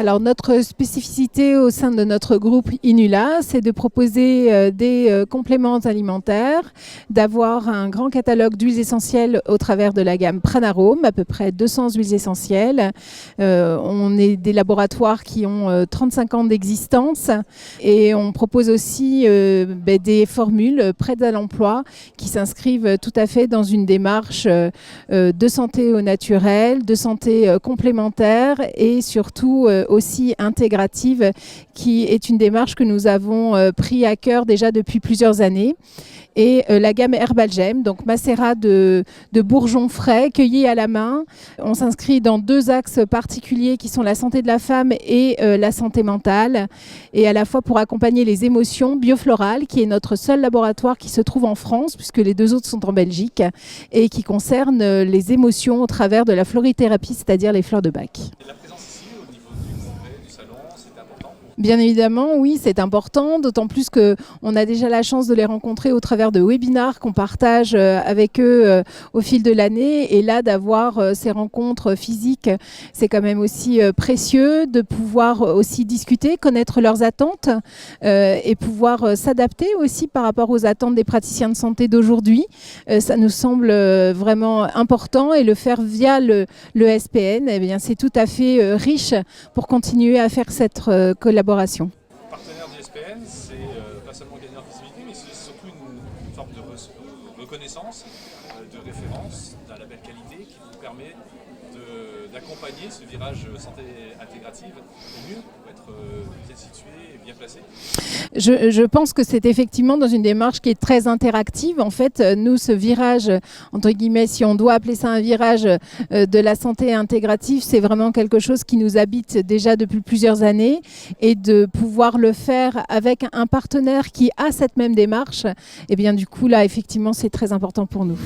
Alors notre spécificité au sein de notre groupe Inula, c'est de proposer des compléments alimentaires, d'avoir un grand catalogue d'huiles essentielles au travers de la gamme Pranarome, à peu près 200 huiles essentielles. On est des laboratoires qui ont 35 ans d'existence et on propose aussi des formules prêtes à l'emploi qui s'inscrivent tout à fait dans une démarche de santé au naturel, de santé complémentaire et surtout aussi intégrative, qui est une démarche que nous avons pris à cœur déjà depuis plusieurs années. Et la gamme Herbalgem, donc macérat de bourgeons frais cueillis à la main. On s'inscrit dans deux axes particuliers qui sont la santé de la femme et la santé mentale. Et à la fois pour accompagner les émotions, Biofloral, qui est notre seul laboratoire qui se trouve en France, puisque les deux autres sont en Belgique, et qui concerne les émotions au travers de la florithérapie, c'est-à-dire les fleurs de Bach. Bien évidemment, oui, c'est important, d'autant plus qu'on a déjà la chance de les rencontrer au travers de webinars qu'on partage avec eux au fil de l'année. Et là, d'avoir ces rencontres physiques, c'est quand même aussi précieux de pouvoir aussi discuter, connaître leurs attentes et pouvoir s'adapter aussi par rapport aux attentes des praticiens de santé d'aujourd'hui. Ça nous semble vraiment important et le faire via le SPN, eh bien, c'est tout à fait riche pour continuer à faire cette collaboration. Partenaire du SPN, c'est pas seulement gagner en visibilité, mais c'est surtout une forme de reconnaissance, de référence, d'un label qualité qui vous permet d'accompagner ce virage santé intégrative au mieux pour être bien situé et bien placé. Je pense que c'est effectivement dans une démarche qui est très interactive. En fait, nous, ce virage, entre guillemets, si on doit appeler ça un virage de la santé intégrative, c'est vraiment quelque chose qui nous habite déjà depuis plusieurs années. Et de pouvoir le faire avec un partenaire qui a cette même démarche, et bien du coup, là, effectivement, c'est très important pour nous.